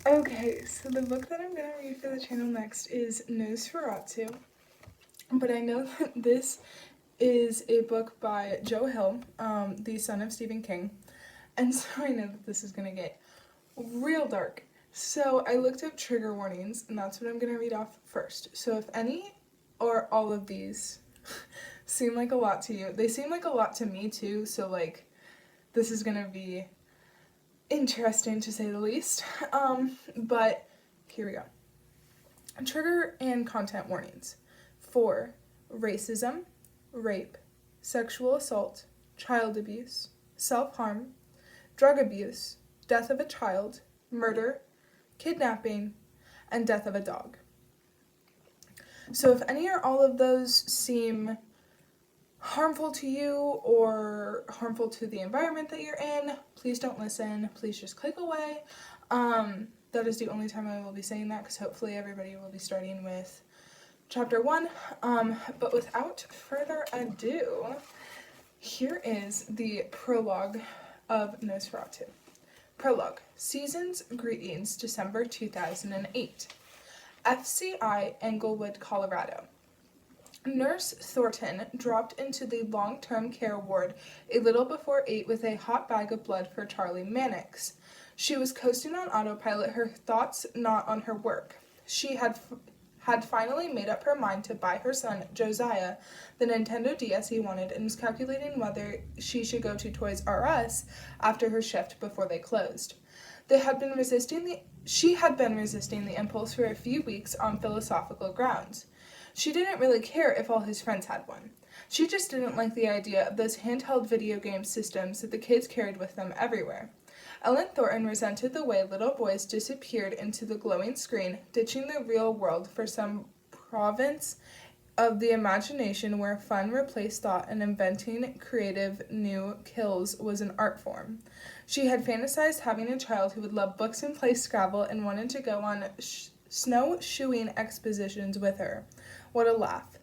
Okay, so the book that I'm gonna read for the channel next is Nos4a2, but I know that this is a book by Joe Hill, the son of Stephen King, and so I know that this is gonna get real dark. So I looked up trigger warnings, and that's what I'm gonna read off first. So if any or all of these seem like a lot to you, they seem like a lot to me too, so like this is gonna be interesting to say the least. But here we go. Trigger and content warnings for racism, rape, sexual assault, child abuse, self-harm, drug abuse, death of a child, murder, kidnapping, and death of a dog. So if any or all of those seem harmful to you or harmful to the environment that you're in, please don't listen. Please just click away. That is the only time I will be saying that, because hopefully everybody will be starting with chapter 1. But without further ado, here is the prologue of Nos4a2. Prologue. Season's Greetings, December 2008. FCI, Englewood, Colorado. Nurse Thornton dropped into the long-term care ward a little before 8 with a hot bag of blood for Charlie Mannix. She was coasting on autopilot, her thoughts not on her work. She had finally made up her mind to buy her son, Josiah, the Nintendo DS he wanted, and was calculating whether she should go to Toys R Us after her shift before they closed. She had been resisting the impulse for a few weeks on philosophical grounds. She didn't really care if all his friends had one. She just didn't like the idea of those handheld video game systems that the kids carried with them everywhere. Ellen Thornton resented the way little boys disappeared into the glowing screen, ditching the real world for some province of the imagination where fun replaced thought and inventing creative new kills was an art form. She had fantasized having a child who would love books and play Scrabble and wanted to go on snowshoeing expeditions with her. What a laugh.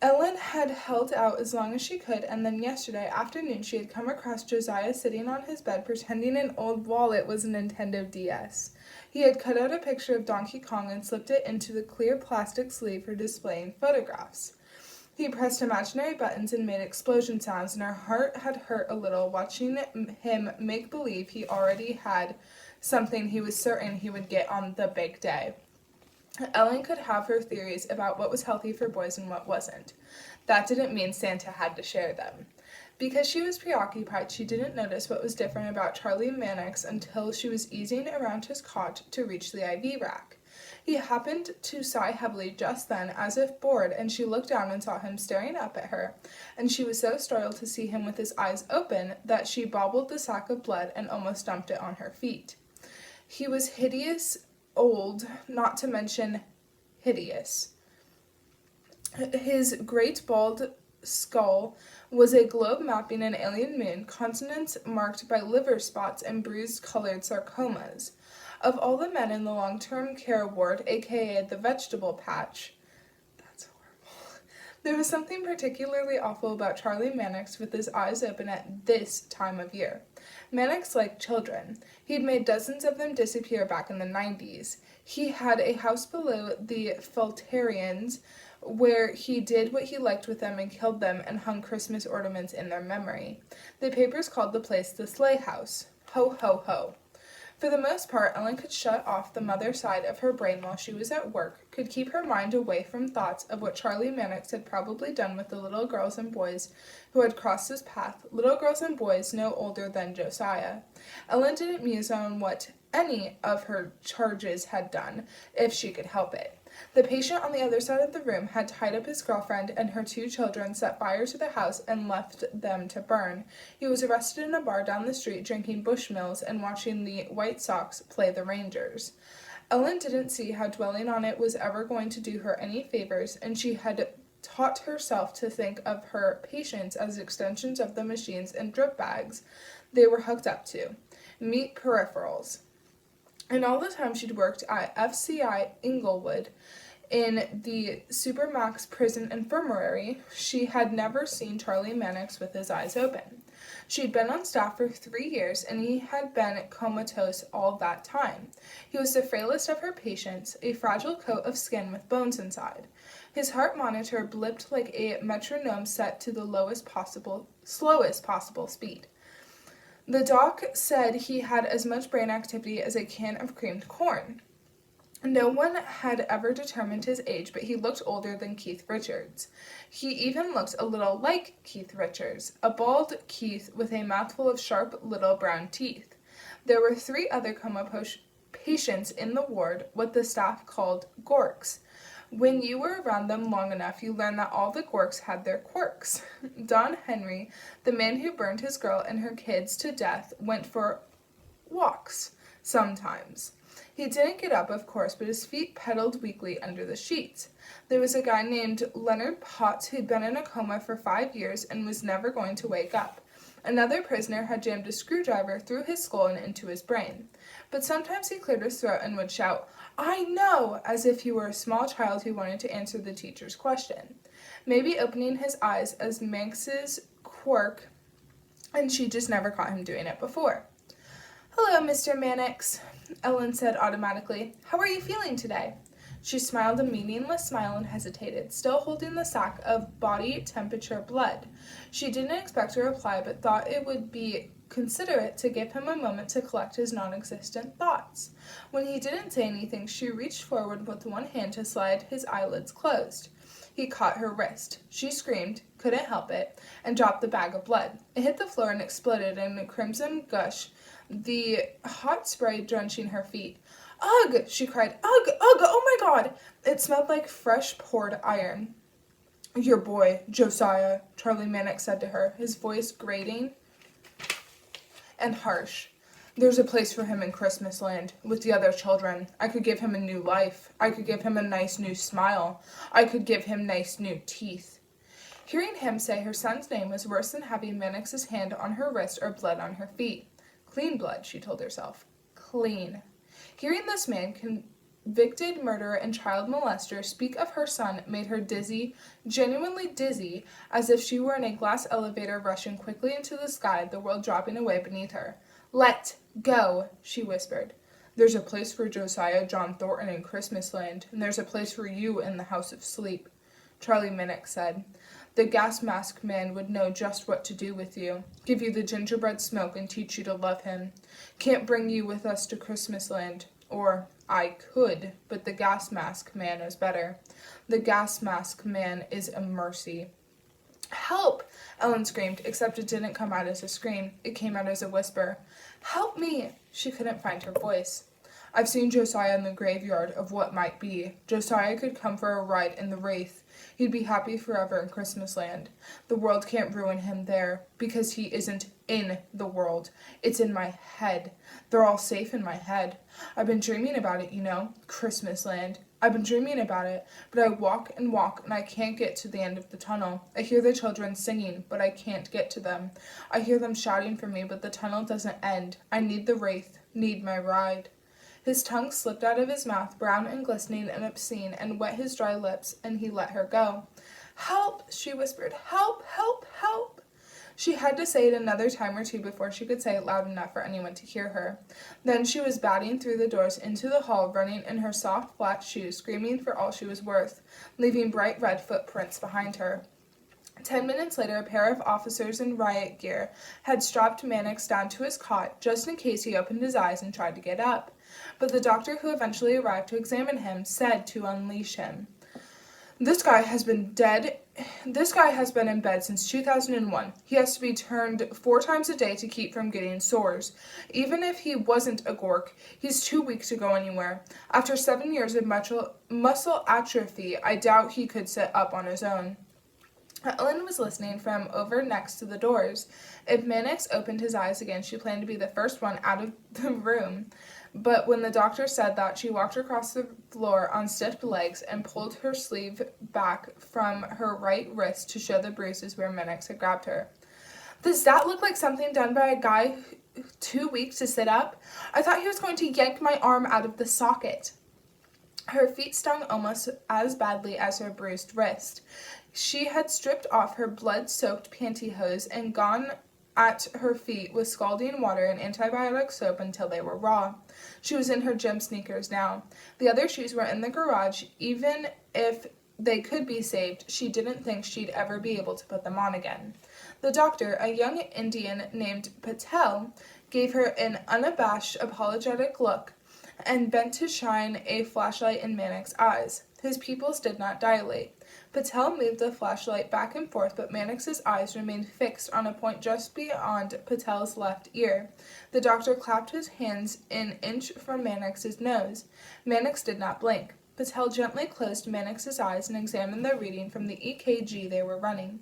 Ellen had held out as long as she could, and then yesterday afternoon she had come across Josiah sitting on his bed pretending an old wallet was a Nintendo DS. He had cut out a picture of Donkey Kong and slipped it into the clear plastic sleeve for displaying photographs. He pressed imaginary buttons and made explosion sounds, and her heart had hurt a little watching him make believe he already had something he was certain he would get on the big day. Ellen could have her theories about what was healthy for boys and what wasn't. That didn't mean Santa had to share them. Because she was preoccupied, she didn't notice what was different about Charlie Mannix until she was easing around his cot to reach the IV rack. He happened to sigh heavily just then, as if bored, and she looked down and saw him staring up at her, and she was so startled to see him with his eyes open that she bobbled the sack of blood and almost dumped it on her feet. He was hideous, old, not to mention hideous. His great bald skull was a globe mapping an alien moon, consonants marked by liver spots and bruised colored sarcomas. Of all the men in the long-term care ward, aka the vegetable patch, that's horrible. There was something particularly awful about Charlie Mannix with his eyes open at this time of year. Mannix liked children. He'd made dozens of them disappear back in the 90s. He had a house below the Feltarians where he did what he liked with them and killed them and hung Christmas ornaments in their memory. The papers called the place the Sleigh House. Ho, ho, ho. For the most part, Ellen could shut off the mother side of her brain while she was at work, could keep her mind away from thoughts of what Charlie Mannix had probably done with the little girls and boys who had crossed his path, little girls and boys no older than Josiah. Ellen didn't muse on what any of her charges had done, if she could help it. The patient on the other side of the room had tied up his girlfriend and her 2 children, set fire to the house, and left them to burn. He was arrested in a bar down the street drinking Bushmills and watching the White Sox play the Rangers. Ellen didn't see how dwelling on it was ever going to do her any favors, and she had taught herself to think of her patients as extensions of the machines and drip bags they were hooked up to. Meet peripherals. And all the time she'd worked at FCI Englewood in the Supermax prison infirmary, she had never seen Charlie Mannix with his eyes open. She'd been on staff for 3 years, and he had been comatose all that time. He was the frailest of her patients, a fragile coat of skin with bones inside. His heart monitor blipped like a metronome set to the slowest possible speed. The doc said he had as much brain activity as a can of creamed corn. No one had ever determined his age, but he looked older than Keith Richards. He even looked a little like Keith Richards, a bald Keith with a mouthful of sharp little brown teeth. There were 3 other coma patients in the ward, what the staff called gorks. When you were around them long enough, you learned that all the gorks had their quirks. Don Henry, the man who burned his girl and her kids to death, went for walks sometimes. He didn't get up, of course, but his feet pedaled weakly under the sheets. There was a guy named Leonard Potts who'd been in a coma for 5 years and was never going to wake up. Another prisoner had jammed a screwdriver through his skull and into his brain. But sometimes he cleared his throat and would shout, "I know," as if he were a small child who wanted to answer the teacher's question. Maybe opening his eyes as Manx's quirk, and she just never caught him doing it before. "Hello, Mr. Mannix," Ellen said automatically. "How are you feeling today?" She smiled a meaningless smile and hesitated, still holding the sack of body temperature blood. She didn't expect a reply, but thought it would be considerate to give him a moment to collect his non-existent thoughts. When he didn't say anything, she reached forward with one hand to slide his eyelids closed. He caught her wrist. She screamed, couldn't help it, and dropped the bag of blood. It hit the floor and exploded in a crimson gush, the hot spray drenching her feet. "Ugh!" she cried. "Ugh! Ugh! Oh my God!" It smelled like fresh poured iron. "Your boy, Josiah," Charlie Mannix said to her, his voice grating and harsh. "There's a place for him in Christmas Land, with the other children. I could give him a new life. I could give him a nice new smile. I could give him nice new teeth." Hearing him say her son's name was worse than having Mannix's hand on her wrist or blood on her feet. Clean blood, she told herself. Clean. Hearing this man, convicted murderer and child molester, speak of her son made her dizzy, genuinely dizzy, as if she were in a glass elevator rushing quickly into the sky, the world dropping away beneath her. "Let go," she whispered. "There's a place for Josiah John Thornton in Christmas Land, and there's a place for you in the House of Sleep," Charlie Mannix said. "The gas mask man would know just what to do with you, give you the gingerbread smoke and teach you to love him. Can't bring you with us to Christmas Land. Or, I could, but the gas mask man is better. The gas mask man is a mercy." "Help!" Ellen screamed, except it didn't come out as a scream. It came out as a whisper. "Help me!" She couldn't find her voice. "I've seen Josiah in the graveyard of what might be. Josiah could come for a ride in the Wraith. He'd be happy forever in Christmas Land. The world can't ruin him there, because he isn't in the world. It's in my head. They're all safe in my head. I've been dreaming about it, you know, Christmas Land. I've been dreaming about it, but I walk, and I can't get to the end of the tunnel. I hear the children singing, but I can't get to them. I hear them shouting for me, but the tunnel doesn't end. I need the Wraith, need my ride." His tongue slipped out of his mouth, brown and glistening and obscene, and wet his dry lips, and he let her go. "Help!" she whispered. "Help! Help! Help!" She had to say it another time or two before she could say it loud enough for anyone to hear her. Then she was batting through the doors into the hall, running in her soft, flat shoes, screaming for all she was worth, leaving bright red footprints behind her. 10 minutes later, a pair of officers in riot gear had strapped Mannix down to his cot, just in case he opened his eyes and tried to get up. But the doctor who eventually arrived to examine him said to unleash him. This guy has been in bed since 2001. He has to be turned 4 times a day to keep from getting sores. Even if he wasn't a gork, he's too weak to go anywhere. After 7 years of muscle atrophy, I doubt he could sit up on his own." Ellen was listening from over next to the doors. If Mannix opened his eyes again, she planned to be the first one out of the room. But when the doctor said that, she walked across the floor on stiff legs and pulled her sleeve back from her right wrist to show the bruises where Mannix had grabbed her. "Does that look like something done by a guy too weak to sit up? I thought he was going to yank my arm out of the socket." Her feet stung almost as badly as her bruised wrist. She had stripped off her blood-soaked pantyhose and gone at her feet with scalding water and antibiotic soap until they were raw. She was in her gym sneakers now. The other shoes were in the garage. Even if they could be saved, she didn't think she'd ever be able to put them on again. The doctor, a young Indian named Patel, gave her an unabashed, apologetic look and bent to shine a flashlight in Manik's eyes. His pupils did not dilate. Patel moved the flashlight back and forth, but Mannix's eyes remained fixed on a point just beyond Patel's left ear. The doctor clapped his hands an inch from Mannix's nose. Mannix did not blink. Patel gently closed Mannix's eyes and examined the reading from the EKG they were running.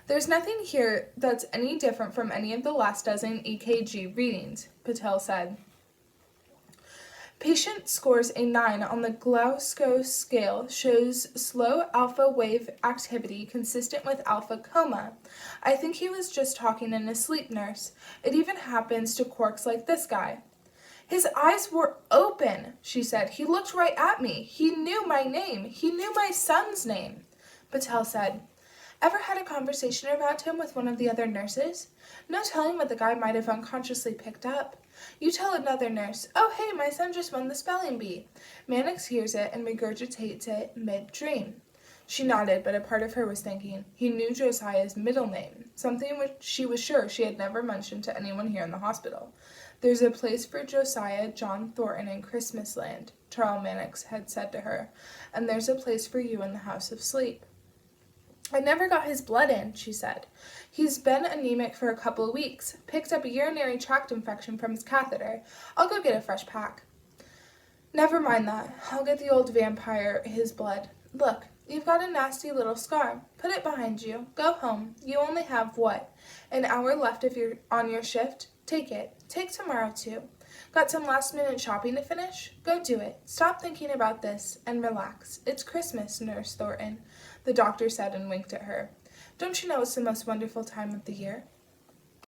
"There's nothing here that's any different from any of the last dozen EKG readings," Patel said. "Patient scores a 9 on the Glasgow scale, shows slow alpha wave activity consistent with alpha coma. I think he was just talking in his sleep, nurse. It even happens to quarks like this guy." "His eyes were open," she said. "He looked right at me. He knew my name. He knew my son's name." Patel said, "Ever had a conversation around him with one of the other nurses? No telling what the guy might have unconsciously picked up. You tell another nurse, 'Oh, hey, my son just won the spelling bee.' Mannix hears it and regurgitates it mid-dream." She nodded, but a part of her was thinking, he knew Josiah's middle name, something which she was sure she had never mentioned to anyone here in the hospital. "There's a place for Josiah John Thornton in Christmasland," Charles Mannix had said to her, "and there's a place for you in the House of Sleep." "I never got his blood in," she said. "He's been anemic for a couple of weeks. Picked up a urinary tract infection from his catheter. I'll go get a fresh pack." "Never mind that. I'll get the old vampire his blood. Look, you've got a nasty little scar. Put it behind you. Go home. You only have, what, an hour left if you're on your shift? Take it. Take tomorrow, too. Got some last-minute shopping to finish? Go do it. Stop thinking about this and relax. It's Christmas, Nurse Thornton," the doctor said and winked at her. "Don't you know it's the most wonderful time of the year?